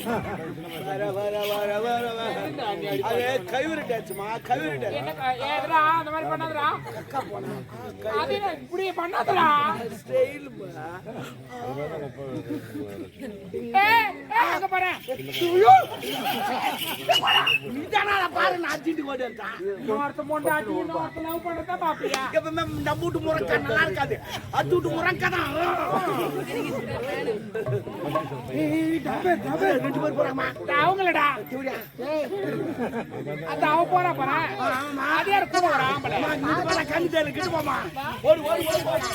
வர வர வர வர அது கைவிட்டாச்சுமா கைவிட்டாச்சு ஏதுடா அந்த மாதிரி பண்ணாதடா அக்கா போனா அது இப்படி பண்ணாதடா ஸ்டைல் அங்க பாரு நீதானா பாரு நான் அடிச்சிட்டு ஓடி வந்தான் இன்னொருத்த பொண்டாட்டி இன்னொருத்த லவ் பண்றதா பாப்பியா எப்பவுமே நம்ம வீட்டு முறக்கா நல்லா இருக்காது அது வீட்டு முறக்கா தான் ரெண்டு பேர் போறாமா அவங்களடா அது அவ போறா பாரு அதே கூட ஒரு ஆம்பளை கண்ணு தேர்ல கிட்டு போமா ஓடி ஓடி ஓடி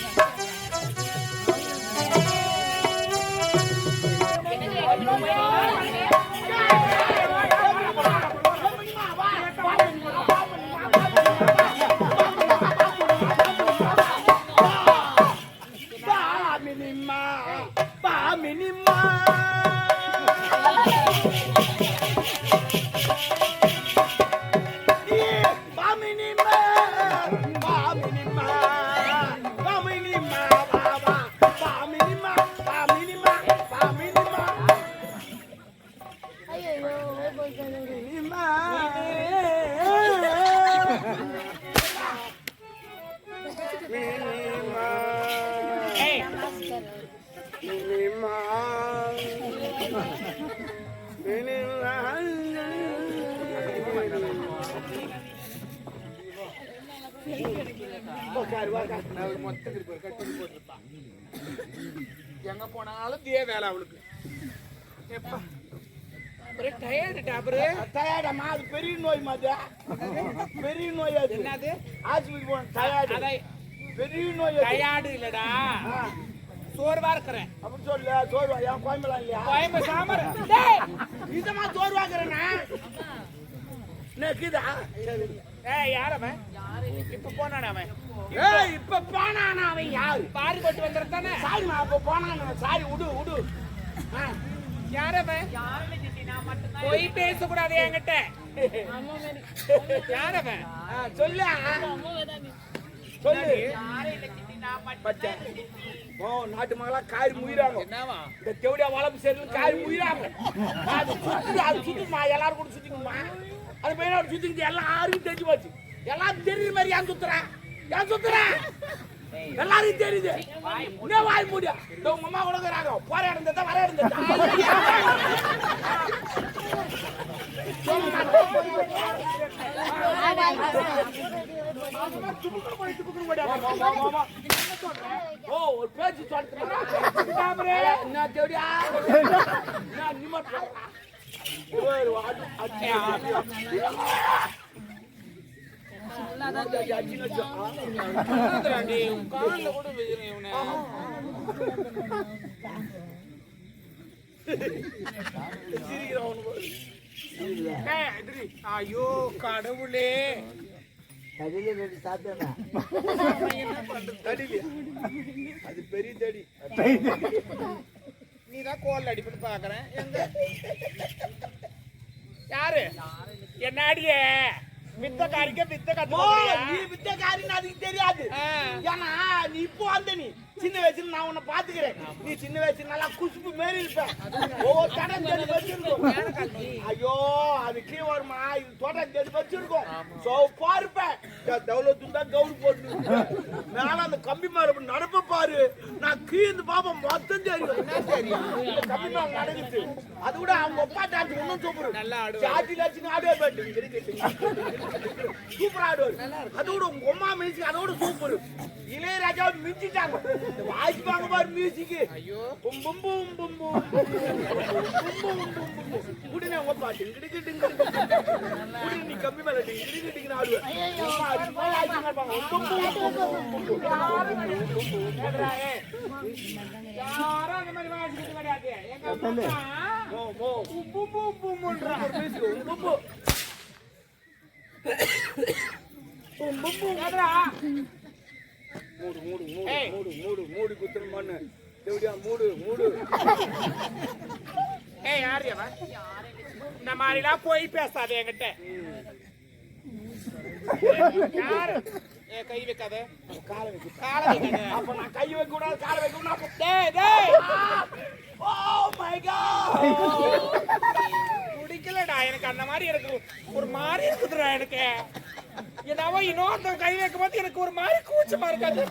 எங்க போனாலும் தே வேலை அவளுக்கு எப்பா ஒரே டயர்டு டயர்டாமா அது பெரிய நோய் மாதிரி பெரிய நோய் அது என்னது ஆஸ்பத்திரி போன டயர்டு பெரிய நோய் டயர்டு இல்லடா சோர்வா இருக்கிறேன் அப்படி சொல்ல சோர்வா என் கோயம்பலாம் இல்லையா கோயம்பு சாமர் இதமா சோர்வாக்குறேன்னா நெக்குதா யாரவன் இப்ப போனானே அவன் இப்ப போனானா அவன் யாரு பாரி போட்டு வந்துருந்தானே சாரிமா அப்ப போனான சாரி விடு விடு யாரவன் போய் பேசக்கூடாது என்கிட்ட யாரவன் சொல்லு சொல்லு நாட்டு மகளா காரி முயிறாங்க இந்த தேவடியா வளர்ப்பு சரியில் காரி முயிறாங்க அது சுத்தி அது சுத்துமா எல்லாரும் கூட சுத்திக்குமா அது பையனோட சுத்திக்கிட்டு எல்லாருக்கும் தெரிஞ்சு போச்சு எல்லாரும் தெரியுற மாதிரி ஏன் சுத்துறேன் எல்லாரும் தெரியுது இன்னும் வாய் முடியா உங்க அம்மா கொடுக்குறாங்க போற இடம் வர இடம் ஓ ஒரு பேச்சு சொல்றேன் என்ன தேவடியா ஐயோ கடவுளே அது பெரிய தடி நீதான் கோல் அடிப்பட்டு பாக்குறேன் யாரு என்ன அடிய வித்தக்காரிக்க வித்த நீ வித்தக்காரின்னு அதுக்கு தெரியாது ஏன்னா நீ இப்போ வந்த நீ சின்ன வயசுல நான் உன்னை பாத்துக்கிறேன் நீ சின்ன வயசுல நல்லா குசுப்பு மாரி இருப்பேன் ஒவ்வொரு தடம் தேடி வச்சிருக்கோம் ஐயோ அது கீ வருமா இது தோட்டம் தேடி வச்சிருக்கோம் சோ பாருப்பேன் தௌலத்து தான் கவுரு போட்டு மேல அந்த கம்பி மாறு நடப்ப பாரு நான் கீந்து பாப்பா மொத்தம் தெரியும் கம்பி மாறு நடக்குது அது கூட அவங்க அப்பா டான்ஸ் இன்னும் சூப்பர் ஜாதி லட்சம் ஆடுவே போயிட்டு சூப்பர் ஆடுவார் அதோட உங்க அம்மா மியூசிக் அதோட சூப்பர் இளையராஜா மிஞ்சிட்டாங்க வாய்ப்பாங்க பாரு மியூசிக் பும் பும் பும் பும் பும் குடினே உங்க பாட்டு டிங்கு குடி நீ கம்மி மேல டிங்கு டிங்கு ஆடுவேன் யாரும் அந்த மாதிரி வாசிக்கிறது கிடையாது எங்க அம்மா பும் பும் பும் பும்ன்றா மூடு மூடு மூடு மூடு மூடு குத்துற மண்ணு தேவடியா மூடு மூடு யாரு இந்த மாதிரிலாம் போய் பேசாத என்கிட்ட யாரு ஏ கை வைக்காத. காலை வைக்க. காலை வைக்காத. அப்ப நான் கை வைக்க கூடாது, காலை வைக்க கூடாது. டேய் டேய். Oh my God. குடிக்கலடா எனக்கு அந்த மாதிரி எனக்கு ஒரு மாதிரி இருக்குதுடா எனக்கு. என்னவோ இன்னொருத்த கை வைக்கும் போது எனக்கு ஒரு மாதிரி கூச்சமா இருக்காது.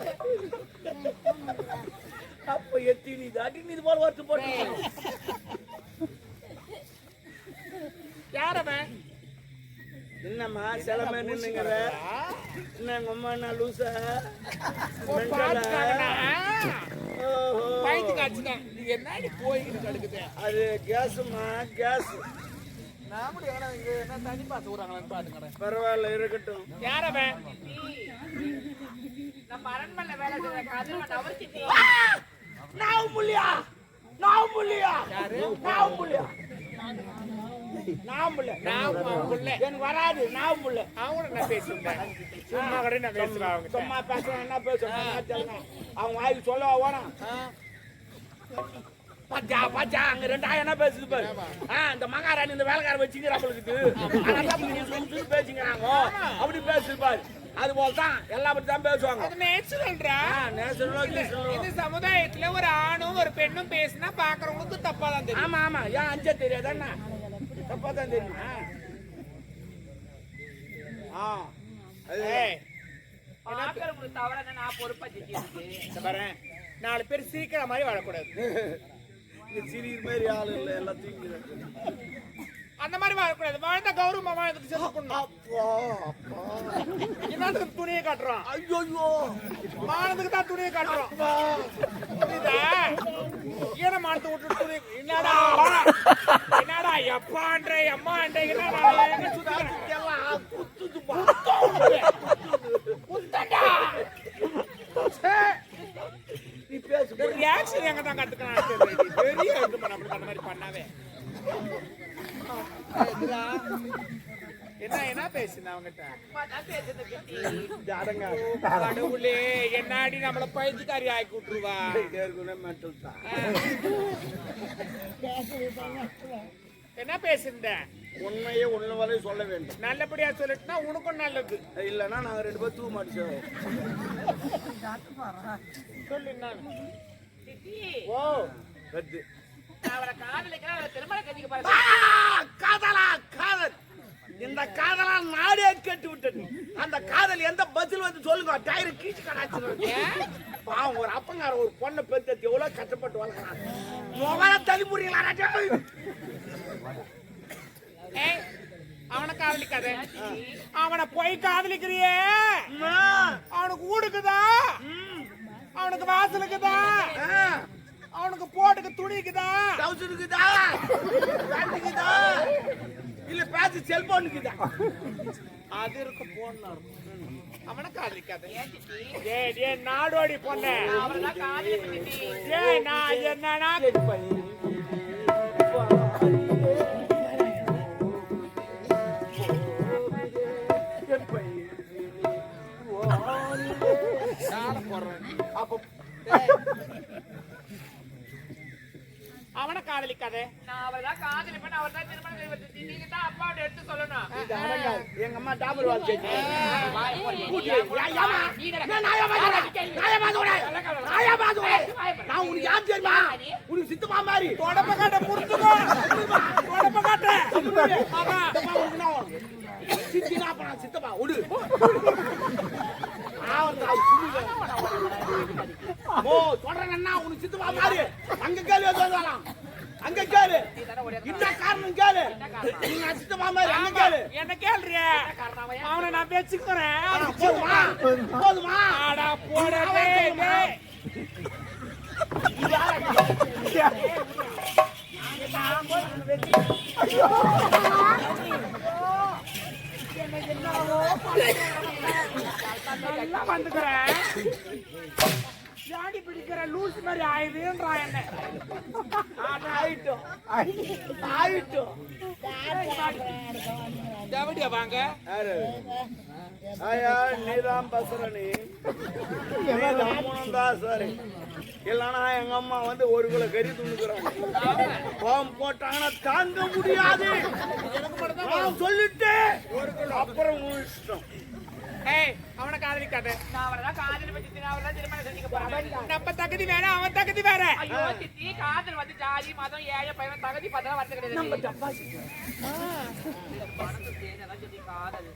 அப்ப எத்தி நீ தாட்டி நீ இது போல வருத்து போட்டு. யாரவன்? என்னம்மா சிலமே நின்னுங்கற? என்ன அம்மா நான் லூசா? பாத்துட்டாங்கடா. பைத்து காச்சுதான். நீ என்னடி போயிட்டு கிடக்குது? அது கேஸ்மா கேஸ். நாம என்ன தண்ணி பாத்து ஊறாங்களான்னு பாத்துக்கறேன். பரவாயில்ல இருக்கட்டும். யாரவன்? நம்ம அரண்மனை வேலை செய்யற கதிரவன் அவர்கிட்ட. நான் புள்ளியா? யாரு? நான் புள்ளியா? எனக்கு வராது. நான் புள்ள. அவங்க நான் பேசுறேன். சும்மா கூட நான் பேசுறேன். அவங்க சும்மா பேசுறேன் என்ன பேசுறேன்? அவங்க வாய்க்கு சொல்ல வேணாம். பச்சா பச்சா அங்க 2000 என்ன பேசுது பாரு. இந்த மகாராணி இந்த வேலைக்கார வச்சுக்கிறாங்களுக்கு பேசிக்கிறாங்க. அப்படி பேசுது பாரு. அது போலதான் எல்லா பத்தி தான் பேசுவாங்க. அது நேச்சுரல்டா. இந்த சமுதாயத்துல ஒரு ஆணும் ஒரு பெண்ணும் பேசினா பாக்குறவங்களுக்கு தப்பா தான் தெரியும். ஆமா ஆமா. ஏன் அஞ்சே தெரியாது என்ன? தப்பா தான் தெரியுமா? நான் பொறுப்பா பாரு. 4 பேர் சிரிக்கிற மாதிரி வாழக்கூடாது. சிரிக்கிற மாதிரி ஆளு இல்ல எல்லாத்தையும் அந்த மாதிரி வாழக்கூடாது. வாழ்ந்த கௌரவமா வாழ்ந்துட்டு செலுத்தணும். என்னத்துக்கு துணியை காட்டுறோம்? ஐயோ மானத்துக்கு தான் துணியை காட்டுறோம். ஈனமானத்தை விட்டு துணி என்னடா என்னடா எப்பான்ற எம்மான்ற நீ பேசு. ரியாக்ஷன் எங்க தான் கத்துக்கணும். பெரிய இது பண்ண அப்படி அந்த மாதிரி பண்ணாவே என்ன பேசுன அவங்கிட்ட? கடவுளே என்னாடி நம்மள பைத்தியக்காரி ஆக்கி விட்டுருவா. என்ன பேசுற? உண்மையே உன்ன வரை சொல்ல வேண்டும். நல்லபடியா சொல்லிட்டுனா உனக்கும் நல்லது. இல்லன்னா நாங்க 2 பேரும் தூ மாட்டோம். சொல்லு நான். ஓ கத்து. அவளை காதலிக்கிற அவளை திருமண கட்டிக்க பாரு. காதலா காதல். இந்த காதலா நாடே கேட்டு விட்டது. அந்த காதல் எந்த பதில் வந்து சொல்லுங்க. டயர் கீச்சு கடாச்சிருங்க. பாவம் ஒரு அப்பங்கார ஒரு பொண்ணை பெத்தது எவ்வளவு கஷ்டப்பட்டு வளர்க்கறாங்க. மொபைல தள்ளி புரியலடா. ஏய் அவனை காதலிக்காத. அவனை போய் காதலிக்கிறியே. அவனுக்கு ஊடுக்குதா? அவனுக்கு வாசலுக்குதா? அவனுக்கு போட்டுக்கு துணிக்குதா? டவுசருக்குதா? பேண்ட்டுக்குதா? இல்ல பேசி செல்போனுக்குதா? அது இருக்கு போன். அவனை காதலிக்காத. ஏய் நாடோடி பொண்ணு. அவனதான் காதலிக்கிட்டி. ஏய் நான் என்னன்னா அவனை காதலிக்காதே. நான் அவதான் காதலிப்பேன். அவர் தான் திருமணம் செய்வது. நீங்க தான் அப்பாவோட எடுத்து சொல்லணும். எங்க அம்மா டாபர் வாட்ச் நான் உனக்கு யார் தெரியுமா? உனக்கு சித்தப்பா மாதிரி தொடப்ப காட்ட புரிஞ்சுக்கோ. தொடப்ப காட்ட சித்தினா அப்ப நான் சித்தப்பா விடு. ஓ சொல்றேன்னா உனக்கு சித்தப்பா மாதிரி அங்க கேள்வி வந்தாலாம். அங்க கேளு. என்ன காரணம் கேளு. நீங்க சித்தப்பா மாதிரி அங்க கேளு. என்ன கேள்றிய? அவனை நான் பேசிக்கிறேன். போதுமா போதுமா? ஆடா போடவே. வந்துக்கிறேன். ஜாடி பிடிக்கிற லூஸ் மாதிரி ஆயுதுன்றா என்ன? ஆயிட்டோம் ஆயிட்டோம். தேவடியா வாங்க. ஆயா நீதான் பசரணி சரி. இல்லன்னா எங்க அம்மா வந்து 1 கிலோ கறி துணுக்குறாங்க. பாவம் போட்டாங்கன்னா தாங்க முடியாது. சொல்லிட்டு அப்புறம் இஷ்டம். ஏய் அவனை காதலிக்காத. நான் அவளதான் காதல் பத்தி நான் அவளதான் திருமணம் செஞ்சுக்க போறேன். நம்ம தகுதி வேற, அவன் தகுதி வேற. ஐயோ சித்தி, காதல் வந்து ஜாதி மதம் ஏழை பையன் தகுதி பத்தலாம் வந்து கிடையாது. நம்ம பணத்தை சேர்ந்ததான் சித்தி காதல்.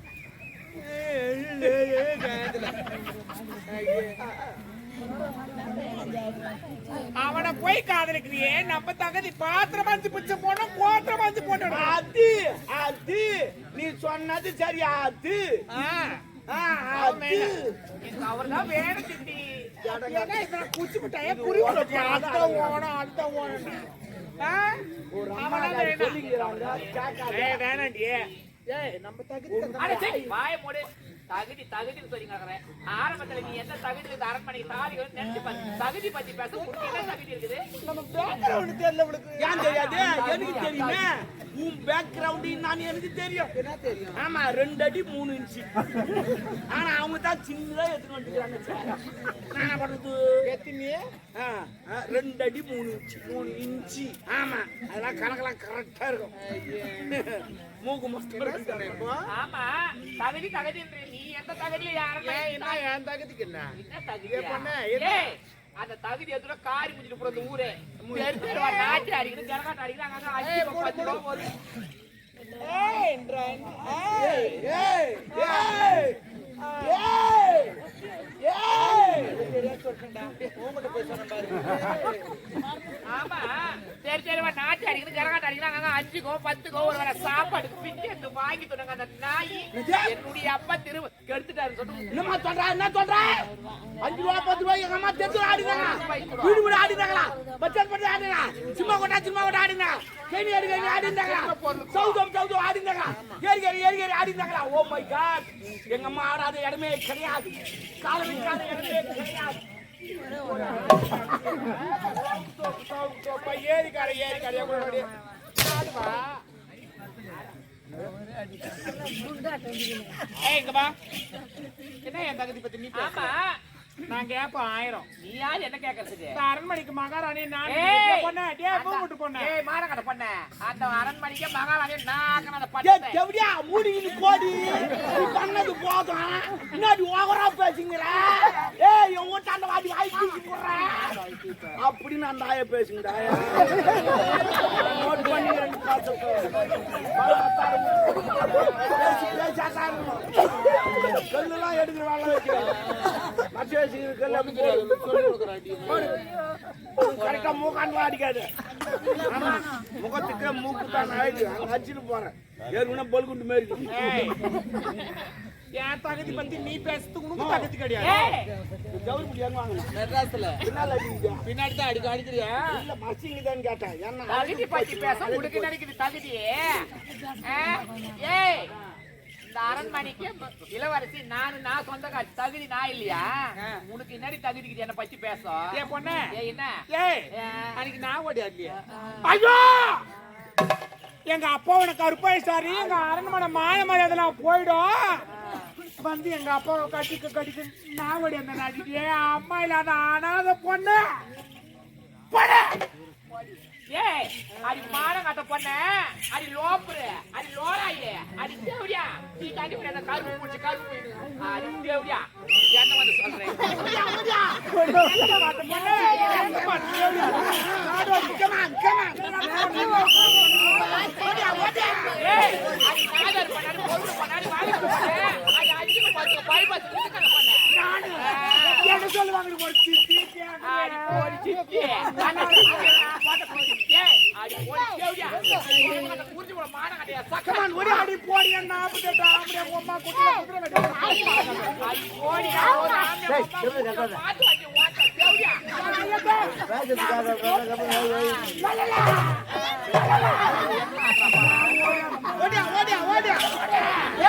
அவனை போய் காதலிக்கிறியே, நம்ம தகுதி பாத்திரம் வந்து பிடிச்ச போனோம், கோத்திரம் வந்து போனோம். அது அது நீ சொன்னது சரி. அது அவர்தான் வேணும் சித்தி. ஏன்னா இப்ப குச்சி மிட்டாய புரி அடுத்த ஓணும் அடுத்த ஓணும். வேணாண்டி. ஏய் நம்ம தகுதி வாய மூடு. தகுதி தகுதின்னு சொல்லி கேக்குறேன். ஆரம்பத்துல நீ எந்த தகுதி அரண்மனைக்கு தாலி நினைச்சு தகுதி பத்தி பேச உனக்கு என்ன தகுதி இருக்குது? நம்ம பேக்ரவுண்ட் தெரியல உங்களுக்கு. ஏன் தெரியாது? எனக்கு தெரியுமே. உன் பேக்ரவுண்ட் நான் எனக்கு தெரியும். என்ன தெரியும்? ஆமா 2 அடி 3 இன்ச்சு. ஆனா அவங்க தான் சின்னதா எடுத்து வந்துட்டாங்க. நான் பண்றது எத்தனை? 2 அடி 3 இன்ச்சு. ஆமா அதெல்லாம் கணக்கெல்லாம் கரெக்டா இருக்கும். மூக்கு மஸ்து. ஆமா தகுதி தகுதின்ற நீ எந்த தகுதியில யாரும் என் தகுதிக்கு என்ன? என்ன தகுதி? அந்த தகுதி எதுல காரி முடிச்சிட்டு போறது ஊரே நாட்டு அடிக்கிறது ஜனகாட்டு அடிக்கிறாங்க. ஆமா சரி சரி நாட்டு அடிக்கிறது ஜனகாட்டு அடிக்கிறாங்க. 5கோ 10கோ ஒரு வர சாப்பாடுக்கு பிச்சு எடுத்து வாங்கி சொன்னாங்க. அந்த நாய் என்னுடைய அப்பா திரும்ப கெடுத்துட்டாரு சொல்லுங்க. என்னமா சொல்ற? என்ன சொல்ற? 5 ரூபா 10 ரூபாய் எங்க அம்மா தெரிஞ்சு ஆடினாங்க. வீடு வீடு ஆடினாங்களா? பச்சல் பண்ணி ஆடினா. சும்மா கொட்டா ஆடினா. கேணி எடுக்க ஆடினாங்களா? சவுதம் ஆடினாங்களா? ஏறி ஆடினாங்களா? Oh my God. எங்க அம்மா ஆடாத இடமே கிடையாது. காலம் வைக்காத இடமே கிடையாது. ஏறிக்கார இங்க வா. என்ன என் தகுதி பத்தி நீ ஆமா நான் கேப்போம் 1000. நீ யார் என்ன கேக்குறதுக்கு? அரண்மனைக்கு மகாராணி நான் பொண்ணு பூட்டு பொண்ணு. ஏய் மானகட்ட பொண்ணு, அந்த அரண்மனைக்கு மகாராணி நான் அந்த ஏய் பட்டை தேவடியா மூடின்னு போடி. நீ பண்ணது போதும். என்னடி ஓவரா பேசுங்கற? ஏய் உன் வீட்டாண்ட வாடி வாய் தூக்கி போடுற. அப்படி நான் தாய பேசுங்கடா. நோட் பண்ணி ரெண்டு காசு. கல்லெல்லாம் எடுக்கிற வேலை வைக்கிறேன். கரெக்டா மூக்கான் அடிக்காது. முகத்துக்கு மூக்கு தான் அடிச்சுட்டு போறேன். ஏற்கனவே பல்குண்டு மாதிரி. என் தகுதி பத்தி நீ பேசுறதுக்கு உனக்கு தகுதி கிடையாது. கவுரி முடியாது வாங்கணும். மெட்ராஸ்ல பின்னாடி தான் அடிக்கிறியா? இல்ல மசிங்க தான் கேட்டேன். என்ன தகுதி பத்தி பேச உனக்கு நினைக்குது தகுதி? ஏய் இந்த அரண்மனைக்கு இளவரசி நான் சொந்தக்கார தகுதி நான் இல்லையா? உனக்கு என்னடி தகுதிக்கு என்ன பத்தி பேசும்? ஏ பொண்ணு என்ன? ஏய் அன்னைக்கு நான் ஓடியாடலையே. ஐயோ எங்க அப்பாவோட கருப்பாயிச்சாரி எங்க அரண்மனை மாய மரியாதைலாம் போயிடும். வந்து எங்க அப்பாவை கட்டிக்க நான் ஓடி அந்த நாட்டிக்கு அம்மா இல்லாத அனாத பொண்ணு. ஏய் அடி மானம் கட்ட பொண்ணு, அடி லோப்புரு, அடி லோராயே, அடி தேவடியா நீ தாண்டி அந்த கருப்பு பூச்சி கருப்பு அடி தேவடியா என்ன வந்து சொல்றேன்? ஏய் அடி நாதர் பண்ணாரு பொண்ணு பண்ணாரு வாங்கி அடி அடிச்சு பார்த்து பைபாஸ் இருக்கற பொண்ணு என்ன சொல்லுவாங்க ஒரு சித்தி அடி போடி சித்தி அடி அடி போடி தேவடியா அந்த குர்ஜி போல மானம் கட்டியா கமான் ஒரே அடி போடி என்ன 48 ஆம்பளை அம்மா குதிரை அடி போடி பாத்து வாடி வாட்ட தேவடியா ஓடியா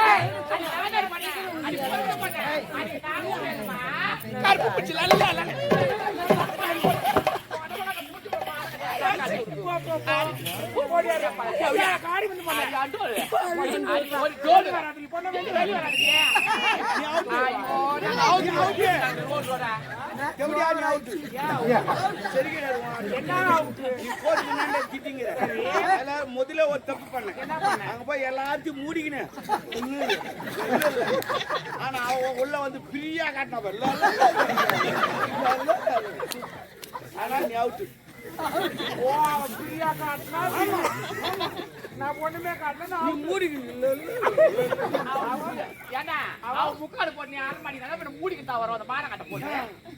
ஏய் அடி நாதர் பண்ண அடி பொண்ணு பண்ண அடி நாங்க வேணுமா கருப்பு பிடிச்சு லல்ல காடி வந்து பண்ண அது அண்டோல். அது ஒரு ஜோடி ஜோடி வராது நீ பண்ண வெளிய வராதே. ஐயோ, நான் அவுட் ரோடா. கபடியா நீ அவுட் சரிங்க என்ன அவுட் நீ கோச் முன்னாடி திட்டிங்க எல்லாரும் முதல்ல ஒரு தப்பு பண்ண என்ன பண்ண அங்க போய் எல்லாத்தையும் மூடிக்கினேன் ஆனா அவன் உள்ள வந்து ஃப்ரீயா காட்டினா வரல ஆனா நீ அவுட் ஓ ஃப்ரீயா காட்டுனா நான் ஒண்ணுமே காட்டல நீ மூடிக்கிங்க ஏன்னா அவன் முக்காடு போட்டு நீ அரண்மனைக்கு தான் மூடிக்கிட்டா வரும் அந்த மாற கட்ட போட்டு.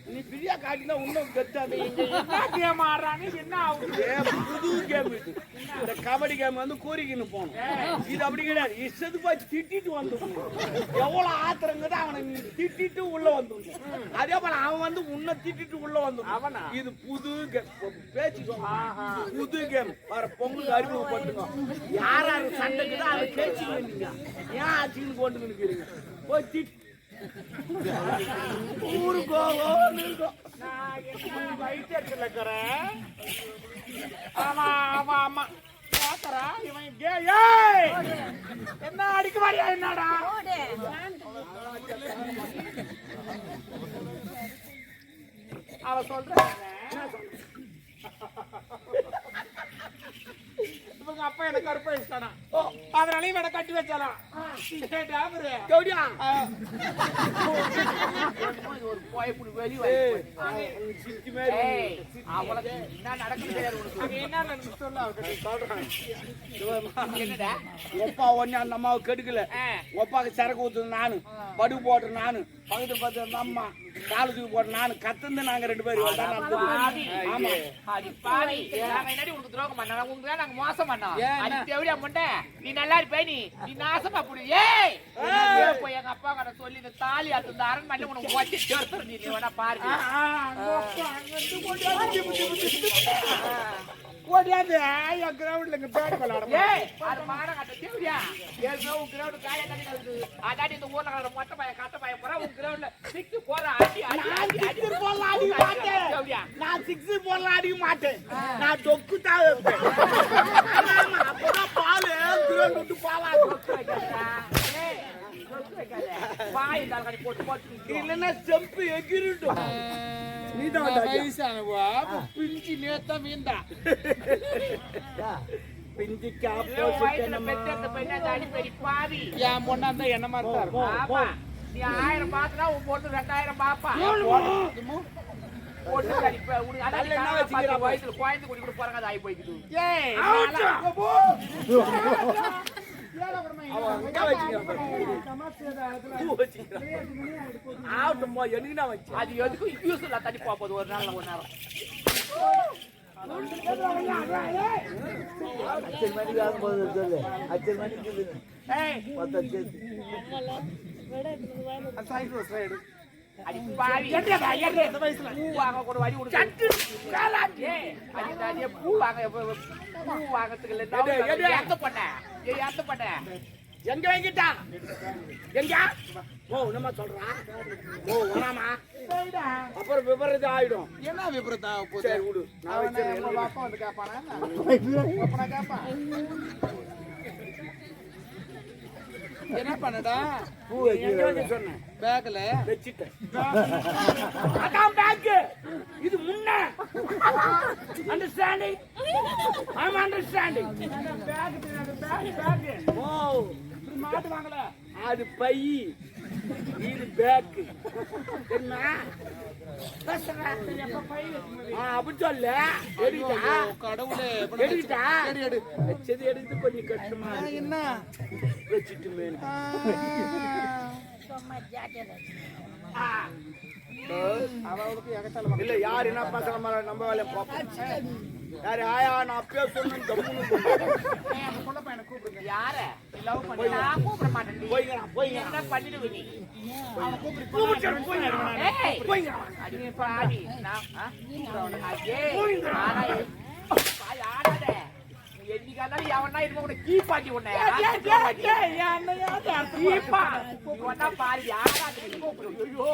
நீ ஃப்ரீயா காட்டினா இன்னும் கெத்தாது என்ன கேம் ஆடுறாங்க என்ன அவுட் புது கேம் இது இந்த கபடி கேம் வந்து கோரிக்கின்னு போகணும் இது அப்படி கிடையாது இஷ்டத்து போய் திட்டிட்டு வந்துடும் எவ்வளவு ஆத்திரங்கிறது அவனை நீ திட்டிட்டு உள்ள வந்துடும் அதே போல அவன் வந்து உன்னை திட்டிட்டு உள்ள வந்துடும் அவனா? இது புது கேம் பேச்சு புது கேம் வர பொங்கல் அறிமுகப்படுத்துங்க யார் யாரு சண்டைக்குதோ அதை பேச்சுங்க நீங்க ஏன் ஆச்சுன்னு கொண்டு நிற்கிறீங்க போய் திட்டு ஊருக்கு இருக்கும் நான் என்ன வைத்தியத்துல இருக்கிறேன் ஆமா ஆமா ஆமா பாத்தரா இவன் ஏய் என்ன அடிக்க மாரியா என்னடா அவ சொல்றேன் இவங்க அப்பா எனக்கு கருப்பை இஷ்டானா அதனால இவனை கட்டி வச்சாலாம் கௌடியா ஒரு போய்ப்புடி வெளிய சித்தி மாதிரி அவளுக்கு என்ன நடக்குது தெரியாது உனக்கு. அங்க என்ன நடந்து சொல்ல என்னடா ஒப்பா ஒன்னு அந்த அம்மாவை கெடுக்கல ஒப்பாக்கு சரக்கு ஊத்துது நானு படு போட்டு நானு பக்கத்து பார்த்து அந்த அம்மா காலத்துக்கு போட்டு நானு கத்துந்து நாங்க ரெண்டு பேரும் ஆமா அடி பாவி நாங்க என்னடி உனக்கு துரோகம் பண்ணோம் உங்களுக்கு தான் நாங்க மோசம் பண்ணோம் அடி தேவடியா முண்டை நீ நல்லா இருப்பே நீ நாசமா புடி ஏய் போய் எங்க அப்பா கிட்ட சொல்லி இந்த தாலி அத்து இந்த அரண்மனை உனக்கு ஓட்டி சேர்த்து நீ வேணா பாருங்க ஓடியாந்து என் கிரவுண்ட்ல இங்க பேட் விளையாட ஏய் அது மாட கட்ட தேவடியா ஏதோ உன் கிரவுண்ட் காய கட்டி நடக்குது அதாடி இந்த ஊர்ல கடற மொட்டை பையன் கட்ட பையன் போற உன் கிரவுண்ட்ல சிக்ஸ் போற அடி சிக்ஸ் போடலாம் அடிக்க மாட்டேன் நான் சிக்ஸ் போடலாம் அடிக்க மாட்டேன் நான் தொக்கு தான் வைப்பேன் அப்பதான் பால் கிரவுண்ட் விட்டு பாலாது வாய் தால் போட்டு போட்டு இல்லைன்னா செம்பு எகிரிட்டும் வயசானவா பிஞ்சு நேத்தா மீண்டா பிஞ்சிக்கு வயசுல பெத்த பெண்ணா தாடி பெரிய பாவி என் பொண்ணா இருந்தா என்ன மாதிரி தான் இருக்கும் ஆமா நீ 1000 பாத்துனா உன் பொண்ணு 2000 பாப்பா பொண்ணு கடிப்ப உனக்கு அதான் என்ன வச்சுக்கிற வயசுல குழந்தை குடி கூட போறாங்க அது ஆகி போய்க்குது ஏய் அது எதுக்கும் யூஸ் இல்ல தண்ணி போகுது ஒரு நாள் ஒரு நேரம் அடி பாவி இந்த வயசுல பூ வாங்க கூட வழி உனக்கு பூ வாங்க பூ வாங்கறதுக்கு இல்ல ஏத்த பண்ண எங்க வாங்கிட்டா எங்க ஓ நம்ம சொல்றான் ஓ வராமா அப்புறம் விபரீதம் ஆயிடும் என்ன விபரீதம் ஆக சரி விடு நான் வச்சிருக்கேன் அப்பா வந்து கேட்பானா கேட்பான் என்ன பண்ணடா பூ எங்க சொன்னேன் பேக்ல வெச்சிட்டேன் அதான் பேக் இது முன்ன understanding I am understanding back ஓ மாட்டு வாங்கல அது பை இது பேக் என்ன அப்படி சொல்ல எடுக்கிட்டா கடவுளே எடுக்கிட்டா எடு வச்சது எடுத்து கொஞ்சம் கஷ்டமா என்ன வச்சுட்டு மேல அவளுக்கு எகத்தால இல்ல யார் என்ன பேசுற நம்ம வேலையை பார்ப்போம் யாரு ஆயா நான் அப்பயே சொன்னேன் தம்முன்னு சொல்ல பையனை கூப்பிடுங்க யார லவ் பண்ணி நான் கூப்பிட மாட்டேன் போய்ங்க என்ன பண்ணிடுவ நீ போய்ங்க போய்ங்க அடி பாடி நான் அடே ஆனா பாய் ஆடாத என்னைக்காவது எவனா இருக்க கூட கீப்பாட்டி உன்னை கீப்பா இவனா பாரு ஆடாத ஐயோ